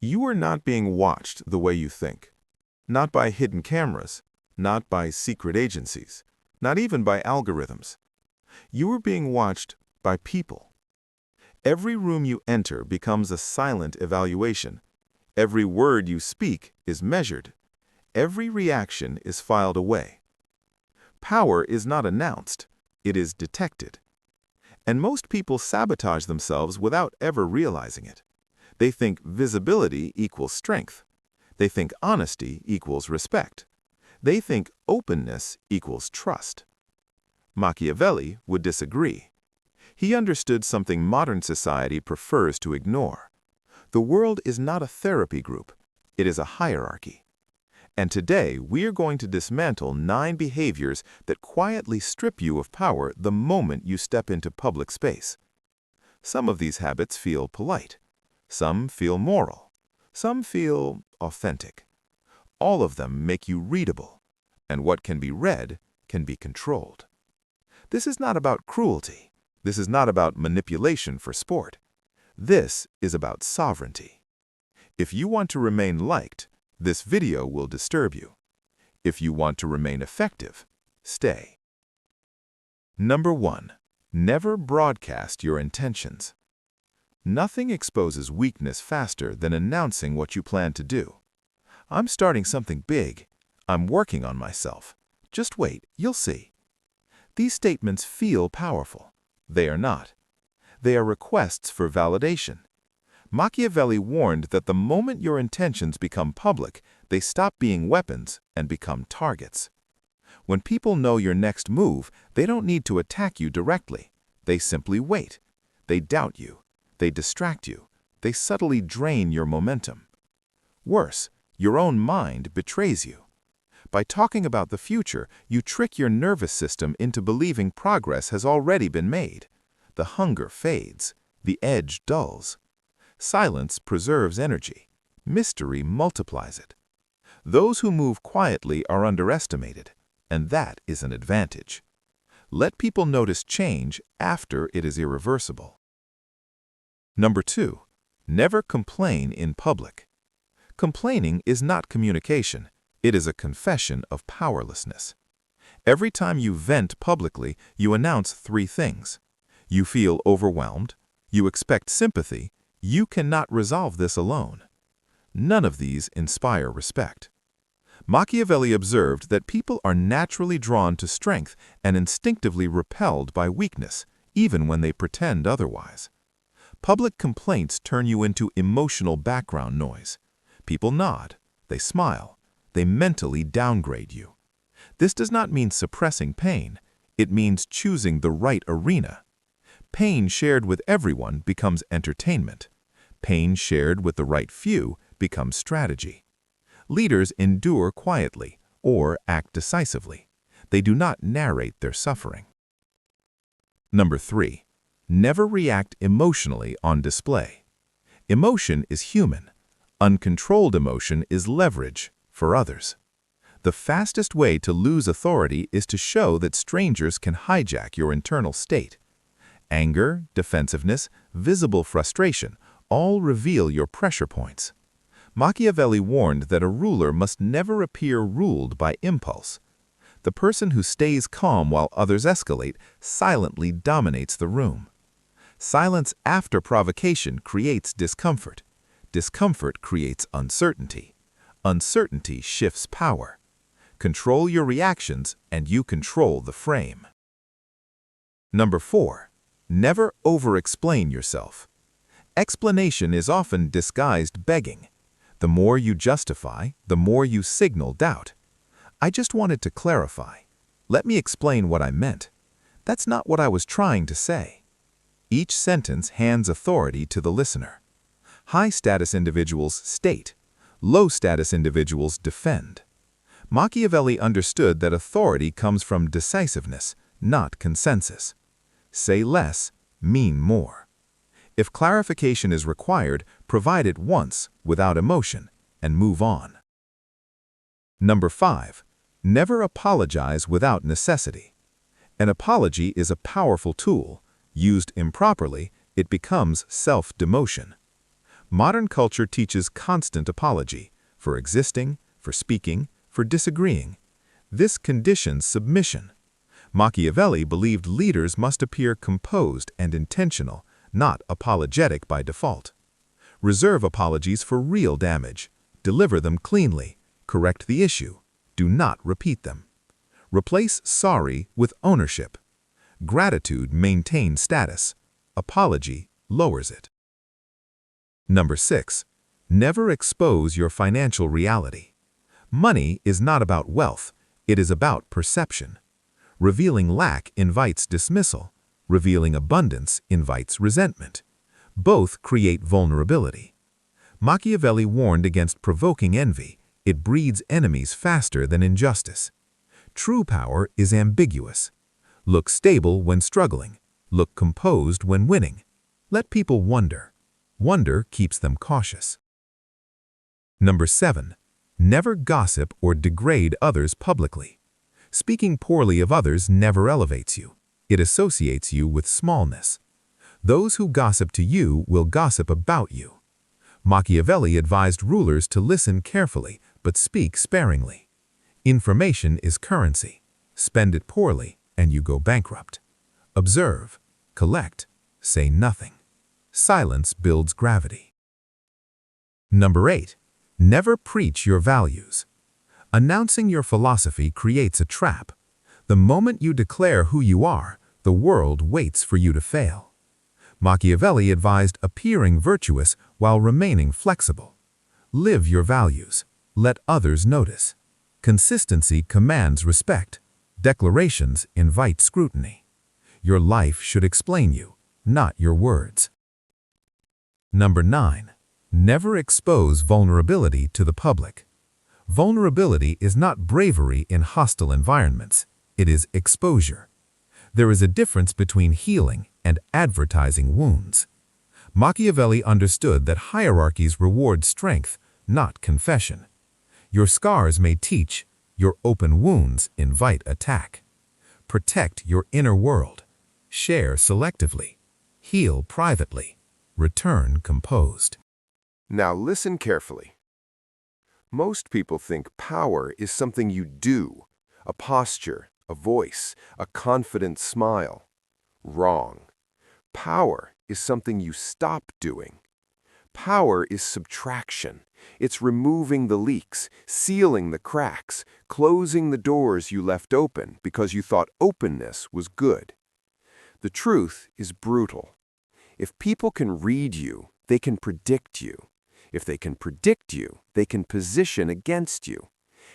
You are not being watched the way you think. Not by hidden cameras, not by secret agencies, not even by algorithms. You are being watched by people. Every room you enter becomes a silent evaluation. Every word you speak is measured. Every reaction is filed away. Power is not announced, it is detected. And most people sabotage themselves without ever realizing it. They think visibility equals strength. They think honesty equals respect. They think openness equals trust. Machiavelli would disagree. He understood something modern society prefers to ignore. The world is not a therapy group, it is a hierarchy. And today, we are going to dismantle 9 behaviors that quietly strip you of power the moment you step into public space. Some of these habits feel polite. Some feel moral. Some feel authentic. All of them make you readable, and what can be read can be controlled. This is not about cruelty. This is not about manipulation for sport. This is about sovereignty. If you want to remain liked, this video will disturb you. If you want to remain effective, stay. Number 1. Never broadcast your intentions. Nothing exposes weakness faster than announcing what you plan to do. I'm starting something big. I'm working on myself. Just wait, you'll see. These statements feel powerful. They are not. They are requests for validation. Machiavelli warned that the moment your intentions become public, they stop being weapons and become targets. When people know your next move, they don't need to attack you directly. They simply wait. They doubt you. They distract you. They subtly drain your momentum. Worse, your own mind betrays you. By talking about the future, you trick your nervous system into believing progress has already been made. The hunger fades. The edge dulls. Silence preserves energy. Mystery multiplies it. Those who move quietly are underestimated, and that is an advantage. Let people notice change after it is irreversible. Number 2. Never complain in public. Complaining is not communication. It is a confession of powerlessness. Every time you vent publicly, you announce 3 things. You feel overwhelmed. You expect sympathy. You cannot resolve this alone. None of these inspire respect. Machiavelli observed that people are naturally drawn to strength and instinctively repelled by weakness, even when they pretend otherwise. Public complaints turn you into emotional background noise. People nod, they smile, they mentally downgrade you. This does not mean suppressing pain. It means choosing the right arena. Pain shared with everyone becomes entertainment. Pain shared with the right few becomes strategy. Leaders endure quietly or act decisively. They do not narrate their suffering. Number 3. Never react emotionally on display. Emotion is human. Uncontrolled emotion is leverage for others. The fastest way to lose authority is to show that strangers can hijack your internal state. Anger, defensiveness, visible frustration all reveal your pressure points. Machiavelli warned that a ruler must never appear ruled by impulse. The person who stays calm while others escalate silently dominates the room. Silence after provocation creates discomfort. Discomfort creates uncertainty. Uncertainty shifts power. Control your reactions and you control the frame. Number 4. Never over-explain yourself. Explanation is often disguised begging. The more you justify, the more you signal doubt. I just wanted to clarify. Let me explain what I meant. That's not what I was trying to say. Each sentence hands authority to the listener. High-status individuals state. Low-status individuals defend. Machiavelli understood that authority comes from decisiveness, not consensus. Say less, mean more. If clarification is required, provide it once without emotion and move on. Number 5. Never apologize without necessity. An apology is a powerful tool. Used improperly, it becomes self-demotion. Modern culture teaches constant apology for existing, for speaking, for disagreeing. This conditions submission. Machiavelli believed leaders must appear composed and intentional, not apologetic by default. Reserve apologies for real damage. Deliver them cleanly. Correct the issue. Do not repeat them. Replace sorry with ownership. Gratitude maintains status. Apology lowers it. Number 6. Never expose your financial reality. Money is not about wealth. It is about perception. Revealing lack invites dismissal. Revealing abundance invites resentment. Both create vulnerability. Machiavelli warned against provoking envy. It breeds enemies faster than injustice. True power is ambiguous. Look stable when struggling. Look composed when winning. Let people wonder. Wonder keeps them cautious. Number 7. Never gossip or degrade others publicly. Speaking poorly of others never elevates you. It associates you with smallness. Those who gossip to you will gossip about you. Machiavelli advised rulers to listen carefully but speak sparingly. Information is currency. Spend it poorly and you go bankrupt. Observe, collect, say nothing. Silence builds gravity. Number 8. Never preach your values. Announcing your philosophy creates a trap. The moment you declare who you are, the world waits for you to fail. Machiavelli advised appearing virtuous while remaining flexible. Live your values. Let others notice. Consistency commands respect. Declarations invite scrutiny. Your life should explain you, not your words. Number 9. Never expose vulnerability to the public. Vulnerability is not bravery in hostile environments. It is exposure. There is a difference between healing and advertising wounds. Machiavelli understood that hierarchies reward strength, not confession. Your scars may teach, your open wounds invite attack. Protect your inner world. Share selectively. Heal privately. Return composed. Now listen carefully. Most people think power is something you do, a posture, a voice, a confident smile. Wrong. Power is something you stop doing. Power is subtraction. It's removing the leaks, sealing the cracks, closing the doors you left open because you thought openness was good. The truth is brutal. If people can read you, they can predict you. If they can predict you, they can position against you.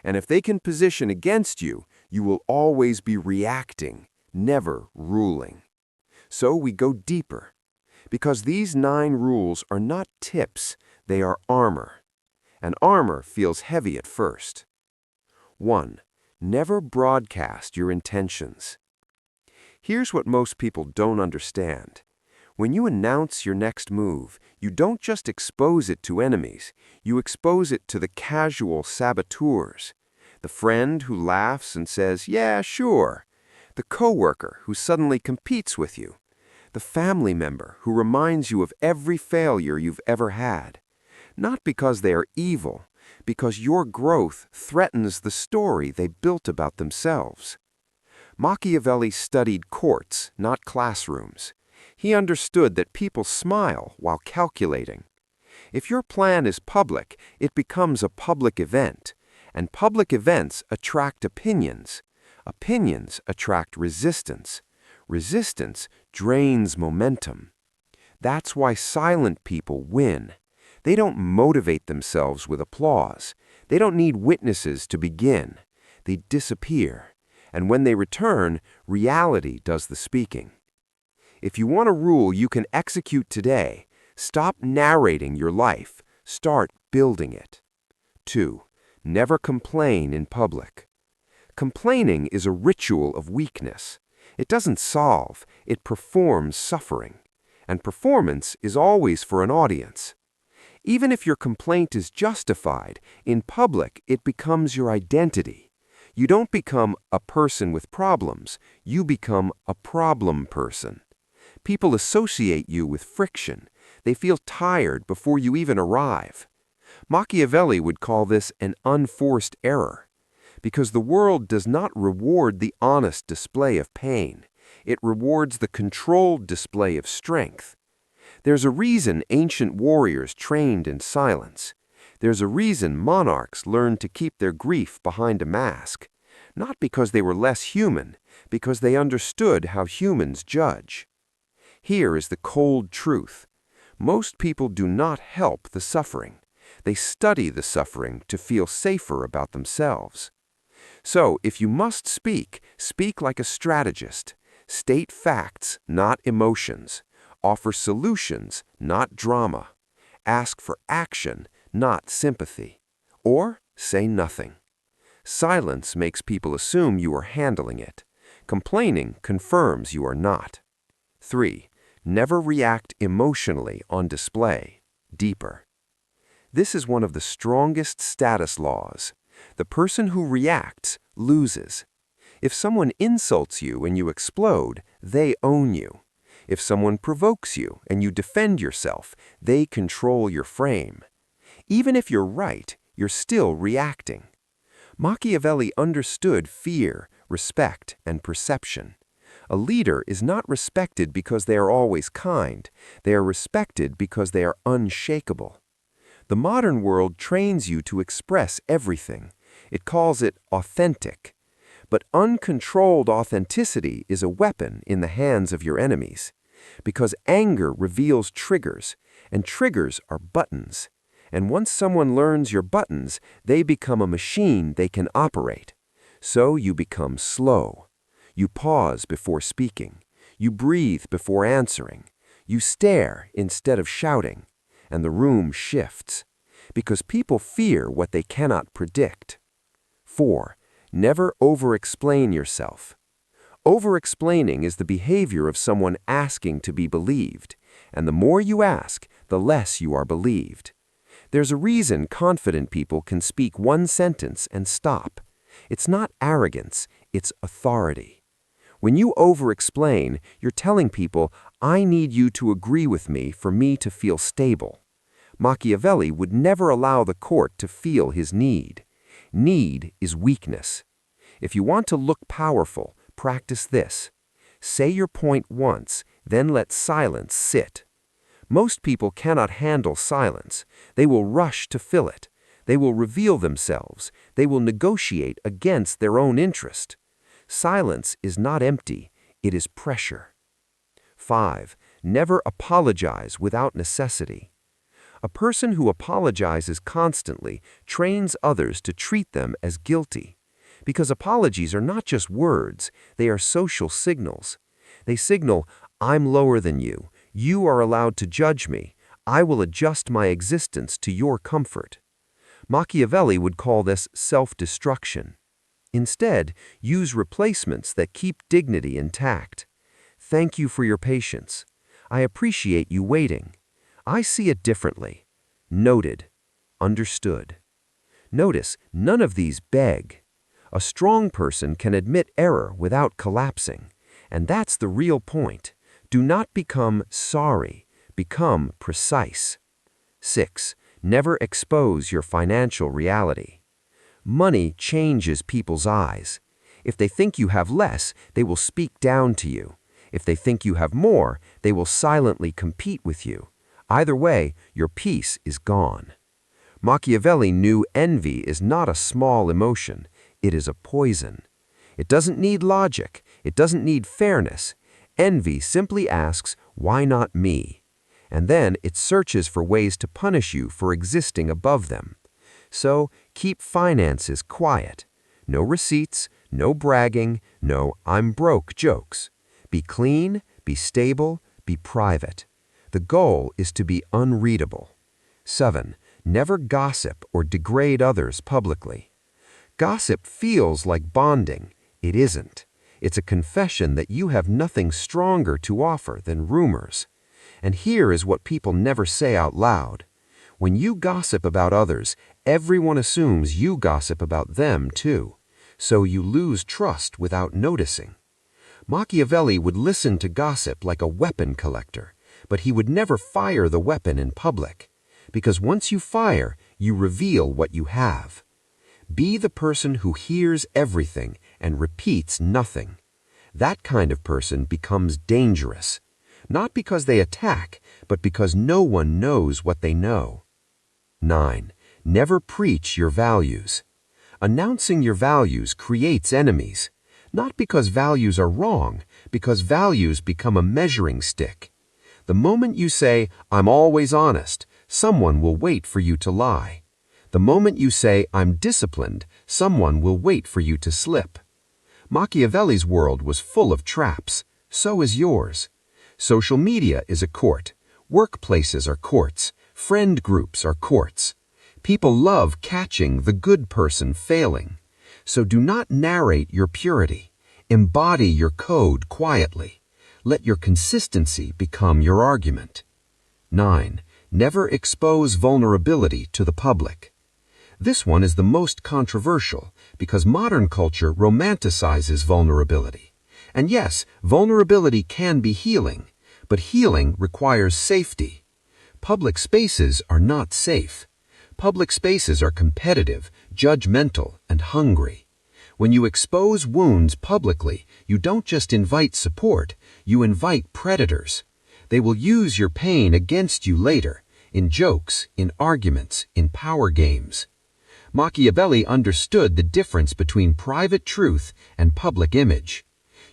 And if they can position against you, you will always be reacting, never ruling. So we go deeper. Because these 9 rules are not tips, they are armor. And armor feels heavy at first. 1. Never broadcast your intentions. Here's what most people don't understand. When you announce your next move, you don't just expose it to enemies, you expose it to the casual saboteurs. The friend who laughs and says, "Yeah, sure." The coworker who suddenly competes with you. The family member who reminds you of every failure you've ever had. Not because they are evil, because your growth threatens the story they built about themselves. Machiavelli studied courts, not classrooms. He understood that people smile while calculating. If your plan is public, it becomes a public event, and public events attract opinions. Opinions attract resistance. Resistance drains momentum. That's why silent people win. They don't motivate themselves with applause. They don't need witnesses to begin. They disappear. And when they return, reality does the speaking. If you want a rule you can execute today, stop narrating your life. Start building it. 2. Never complain in public. Complaining is a ritual of weakness. It doesn't solve, it performs suffering. And performance is always for an audience. Even if your complaint is justified, in public it becomes your identity. You don't become a person with problems, you become a problem person. People associate you with friction. They feel tired before you even arrive. Machiavelli would call this an unforced error, because the world does not reward the honest display of pain. It rewards the controlled display of strength. There's a reason ancient warriors trained in silence. There's a reason monarchs learned to keep their grief behind a mask. Not because they were less human, because they understood how humans judge. Here is the cold truth. Most people do not help the suffering. They study the suffering to feel safer about themselves. So, if you must speak, speak like a strategist. State facts, not emotions. Offer solutions, not drama. Ask for action, not sympathy. Or say nothing. Silence makes people assume you are handling it. Complaining confirms you are not. 3. Never react emotionally on display. Deeper. This is one of the strongest status laws. The person who reacts loses. If someone insults you and you explode, they own you. If someone provokes you and you defend yourself, they control your frame. Even if you're right, you're still reacting. Machiavelli understood fear, respect, and perception. A leader is not respected because they are always kind. They are respected because they are unshakable. The modern world trains you to express everything. It calls it authentic. But uncontrolled authenticity is a weapon in the hands of your enemies. Because anger reveals triggers, and triggers are buttons. And once someone learns your buttons, they become a machine they can operate. So you become slow. You pause before speaking. You breathe before answering. You stare instead of shouting. And the room shifts. Because people fear what they cannot predict. 4. Never over-explain yourself. Over-explaining is the behavior of someone asking to be believed. And the more you ask, the less you are believed. There's a reason confident people can speak one sentence and stop. It's not arrogance, it's authority. When you over-explain, you're telling people, I need you to agree with me for me to feel stable. Machiavelli would never allow the court to feel his need. Need is weakness. If you want to look powerful, practice this. Say your point once, then let silence sit. Most people cannot handle silence. They will rush to fill it. They will reveal themselves. They will negotiate against their own interest. Silence is not empty. It is pressure. 5. Never apologize without necessity. A person who apologizes constantly trains others to treat them as guilty. Because apologies are not just words, they are social signals. They signal, I'm lower than you. You are allowed to judge me. I will adjust my existence to your comfort. Machiavelli would call this self-destruction. Instead, use replacements that keep dignity intact. Thank you for your patience. I appreciate you waiting. I see it differently. Noted. Understood. Notice, none of these beg. A strong person can admit error without collapsing. And that's the real point. Do not become sorry. Become precise. 6. Never expose your financial reality. Money changes people's eyes. If they think you have less, they will speak down to you. If they think you have more, they will silently compete with you. Either way, your peace is gone. Machiavelli knew envy is not a small emotion. It is a poison. It doesn't need logic. It doesn't need fairness. Envy simply asks, why not me? And then it searches for ways to punish you for existing above them. So keep finances quiet. No receipts, no bragging, no I'm broke jokes. Be clean, be stable, be private. The goal is to be unreadable. 7. Never gossip or degrade others publicly. Gossip feels like bonding. It isn't. It's a confession that you have nothing stronger to offer than rumors. And here is what people never say out loud. When you gossip about others, everyone assumes you gossip about them too. So you lose trust without noticing. Machiavelli would listen to gossip like a weapon collector, but he would never fire the weapon in public, because once you fire, you reveal what you have. Be the person who hears everything and repeats nothing. That kind of person becomes dangerous, not because they attack, but because no one knows what they know. 9. Never preach your values. Announcing your values creates enemies, not because values are wrong, because values become a measuring stick. The moment you say, "I'm always honest," someone will wait for you to lie. The moment you say, "I'm disciplined," someone will wait for you to slip. Machiavelli's world was full of traps. So is yours. Social media is a court. Workplaces are courts. Friend groups are courts. People love catching the good person failing. So do not narrate your purity. Embody your code quietly. Let your consistency become your argument. 9. Never expose vulnerability to the public. This one is the most controversial because modern culture romanticizes vulnerability. And yes, vulnerability can be healing, but healing requires safety. Public spaces are not safe. Public spaces are competitive, judgmental, and hungry. When you expose wounds publicly, you don't just invite support, you invite predators. They will use your pain against you later, in jokes, in arguments, in power games. Machiavelli understood the difference between private truth and public image.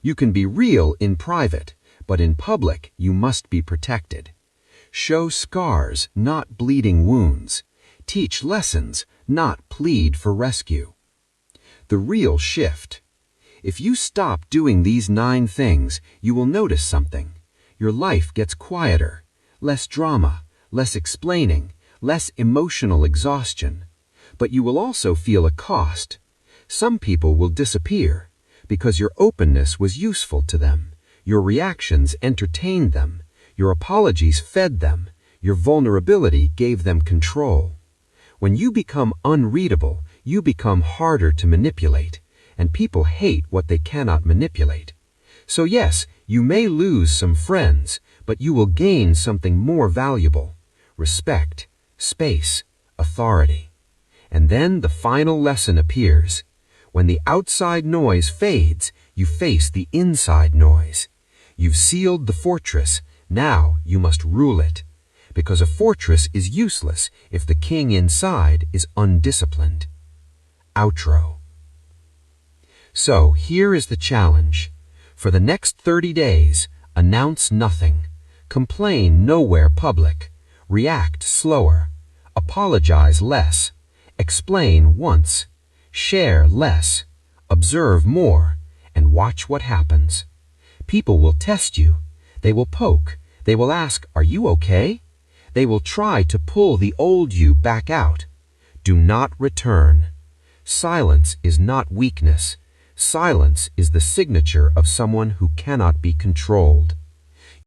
You can be real in private, but in public you must be protected. Show scars, not bleeding wounds. Teach lessons, not plead for rescue. The real shift. If you stop doing these 9 things, you will notice something. Your life gets quieter, less drama, less explaining, less emotional exhaustion. But you will also feel a cost. Some people will disappear because your openness was useful to them. Your reactions entertained them. Your apologies fed them. Your vulnerability gave them control. When you become unreadable, you become harder to manipulate, and people hate what they cannot manipulate. So yes, you may lose some friends, but you will gain something more valuable: respect, space, authority. And then the final lesson appears. When the outside noise fades, you face the inside noise. You've sealed the fortress, now you must rule it. Because a fortress is useless if the king inside is undisciplined. Outro. So here is the challenge. For the next 30 days, announce nothing. Complain nowhere public. React slower. Apologize less. Explain once. Share less. Observe more. And watch what happens. People will test you. They will poke. They will ask, "Are you okay?" They will try to pull the old you back out. Do not return. Silence is not weakness. Silence is the signature of someone who cannot be controlled.